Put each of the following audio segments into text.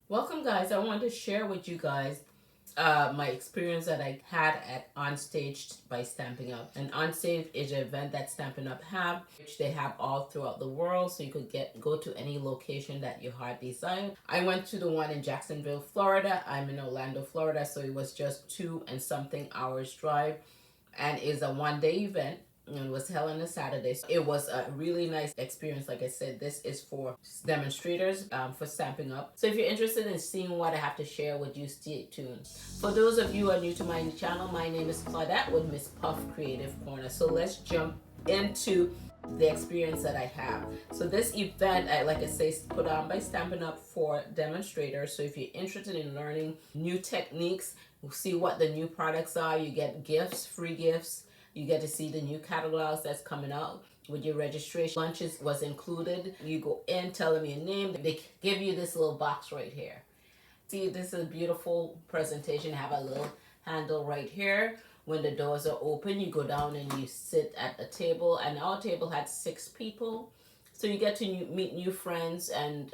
Welcome guys, I wanted to share with you guys my experience that I had at Onstage by Stampin' Up. And Onstage is an event that Stampin' Up have, which they have all throughout the world, so you could go to any location that your heart desired. I went to the one in Jacksonville, Florida. I'm in Orlando, Florida, so it was just 2 and something hours drive, and is a one-day event. And it was held on a Saturday. So it was a really nice experience. Like I said, this is for demonstrators for Stampin' Up. So if you're interested in seeing what I have to share with you, stay tuned. For those of you who are new to my channel, my name is Claudette with MsPuff Creative Corner. So let's jump into the experience that I have. So this event, like I say, is put on by Stampin' Up for demonstrators. So if you're interested in learning new techniques, we'll see what the new products are. You get gifts, free gifts. You get to see the new catalogs that's coming out with your registration. Lunches was included. You go in, tell them your name. They give you this little box right here. See, this is a beautiful presentation. Have a little handle right here. When the doors are open, you go down and you sit at a table. And our table had 6 people. So you get to meet new friends and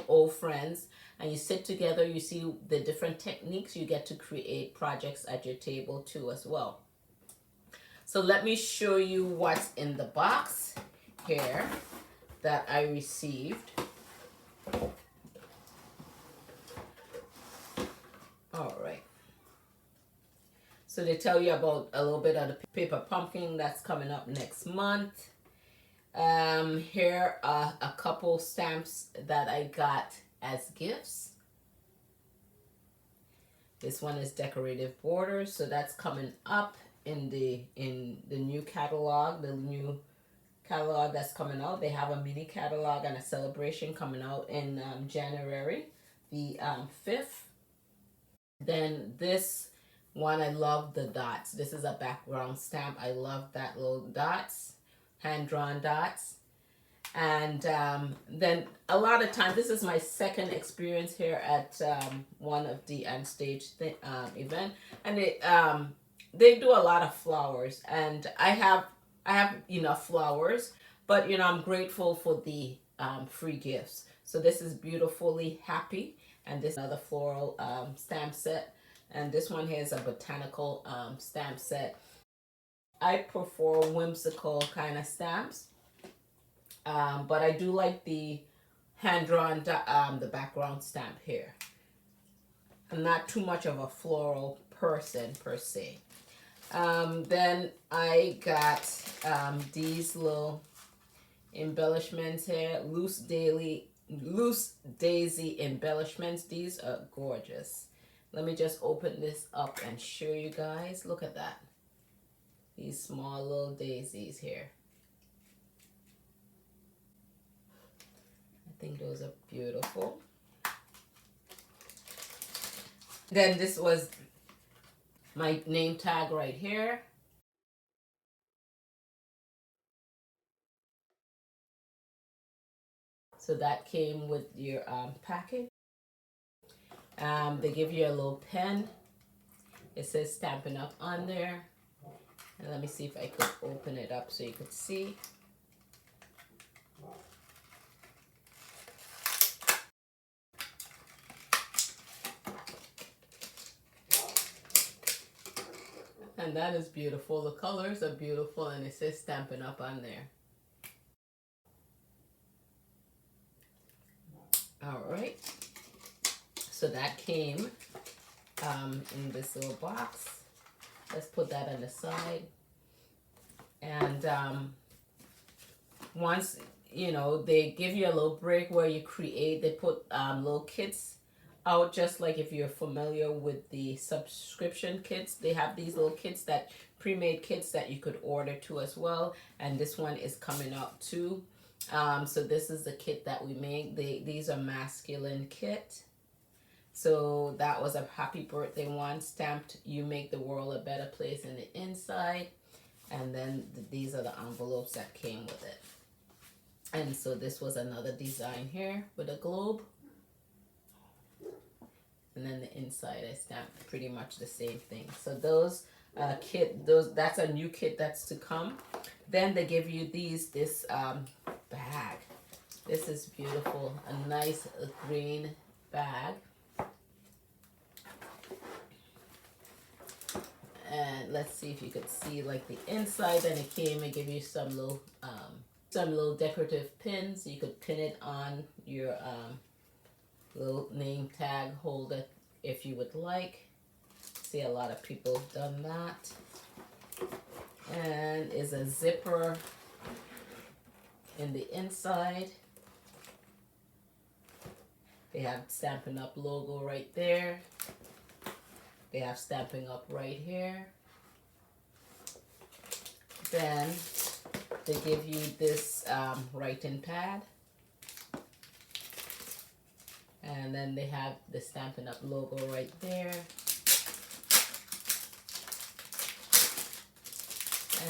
old friends. And you sit together. You see the different techniques. You get to create projects at your table too as well. So let me show you what's in the box here that I received. All right. So they tell you about a little bit of the paper pumpkin that's coming up next month. Here are a couple stamps that I got as gifts. This one is decorative borders, so that's coming up in the new catalog, that's coming out. They have a mini catalog and a celebration coming out in January the 5th. Then this one, I love the dots. This is a background stamp. I love that little dots, hand-drawn dots. And then a lot of times, this is my second experience here at one of the Onstage event, and they do a lot of flowers, and I have enough flowers, but I'm grateful for the free gifts. So this is beautifully happy, and this is another floral stamp set, and this one here is a botanical stamp set. I prefer whimsical kind of stamps, but I do like the hand-drawn the background stamp here. I'm not too much of a floral person per se. Then I got these little embellishments here, loose daisy embellishments. These are gorgeous. Let me just open this up and show you guys. Look at that. These small little daisies here. I think those are beautiful. Then this was my name tag right here. So that came with your package. They give you a little pen. It says Stampin' Up on there. And let me see if I could open it up so you could see. And that is beautiful. The colors are beautiful, and it says Stampin' Up on there. All right. So that came in this little box. Let's put that on the side. And once, they give you a little break where you create, they put little kits out, just like if you're familiar with the subscription kits. They have these little kits, that pre-made kits that you could order too as well. And this one is coming out too. So this is the kit that we made. These are masculine kit. So that was a happy birthday one, stamped "You make the world a better place" in the inside. And then these are the envelopes that came with it. And so this was another design here with a globe. And then the inside I stamped pretty much the same thing. So those that's a new kit that's to come. Then they give you this bag. This is beautiful, a nice green bag. And let's see if you could see like the inside. Then it came and give you some little decorative pins. You could pin it on your little name tag holder if you would like. See, a lot of people have done that. And is a zipper in the inside. They have Stampin' Up logo right there. They have Stampin' Up right here. Then they give you this writing pad. And then they have the Stampin' Up logo right there.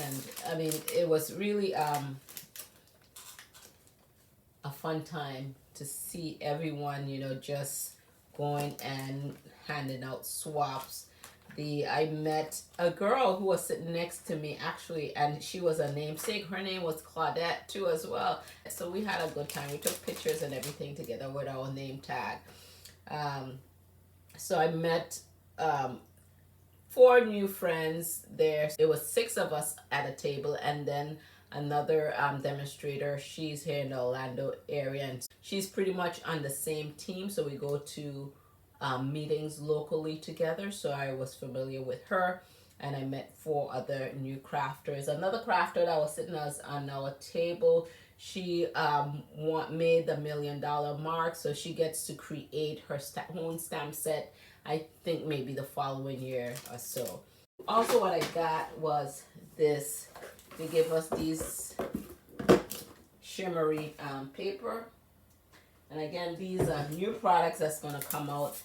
And I mean, it was really a fun time to see everyone, you know, just going and handing out swaps. I met a girl who was sitting next to me actually, and she was a namesake. Her name was Claudette too as well. So we had a good time. We took pictures and everything together with our name tag. So I met 4 new friends there. It was 6 of us at a table, and then another demonstrator. She's here in the Orlando area, and she's pretty much on the same team. So we go to meetings locally together. So I was familiar with her, and I met 4 other new crafters. Another crafter that was sitting on our table, she made the $1 million mark, so she gets to create her own stamp set, I think maybe the following year or so. Also what I got was this. They gave us these shimmery paper. And again, these are new products that's going to come out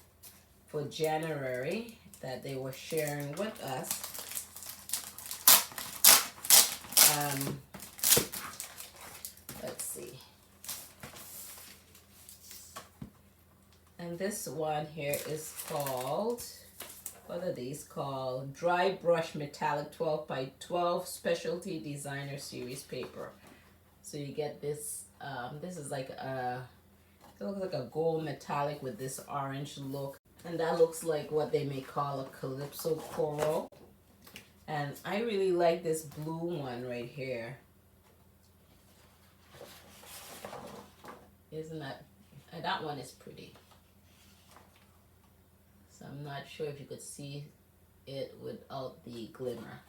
for January that they were sharing with us. Let's see. And this one here is called, what are these called? Dry Brush Metallic 12 by 12 Specialty Designer Series paper. So you get this, this is like a, it looks like a gold metallic with this orange look. And that looks like what they may call a Calypso coral. And I really like this blue one right here. Isn't that one is pretty. So I'm not sure if you could see it without the glimmer.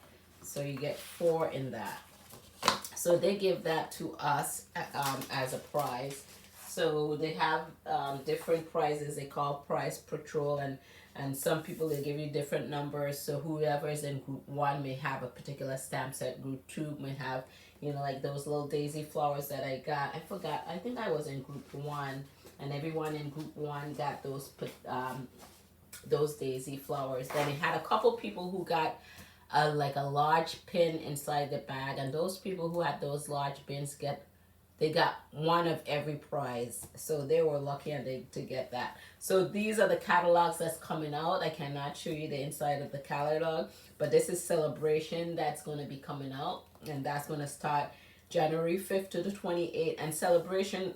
So you get 4 in that. So they give that to us as a prize. So they have different prizes. They call prize patrol, and some people, they give you different numbers. So whoever is in group 1 may have a particular stamp set. Group 2 may have, you know, like those little daisy flowers that I got. I forgot. I think I was in group 1, and everyone in group 1 got those daisy flowers. Then it had a couple people who got like a large pin inside the bag, and those people who had those large pins they got one of every prize. So they were lucky and to get that. So these are the catalogs that's coming out. I cannot show you the inside of the catalog, but this is Celebration that's going to be coming out, and that's going to start January 5th to the 28th. And Celebration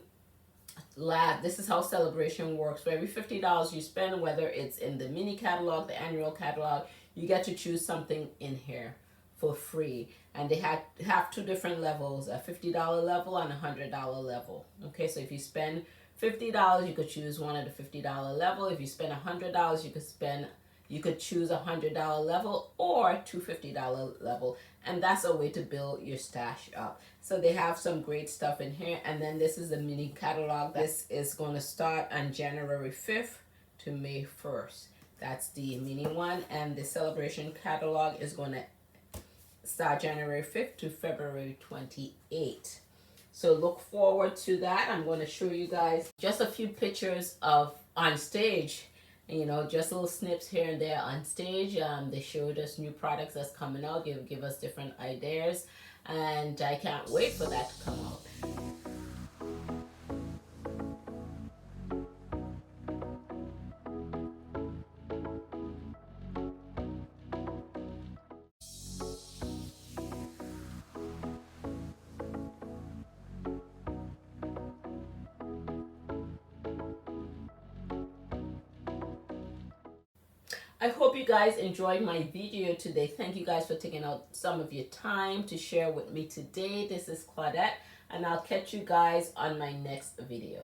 Lab, this is how Celebration works. For every $50 you spend, whether it's in the mini catalog, the annual catalog, you get to choose something in here for free. And they have 2 different levels, a $50 level and a $100 level. Okay, so if you spend $50, you could choose one at the $50 level. If you spend $100, you could choose a $100 level or 2 $50 level, and that's a way to build your stash up. So they have some great stuff in here. And then this is the mini catalog. This is going to start on January 5th to May 1st. That's the mini one, and the Celebration catalog is going to start January 5th to February 28th. So look forward to that. I'm going to show you guys just a few pictures of Onstage. You know, just little snips here and there on stage. They showed us new products that's coming out, give us different ideas, and I can't wait for that to come out. I hope you guys enjoyed my video today. Thank you guys for taking out some of your time to share with me today. This is Claudette, and I'll catch you guys on my next video.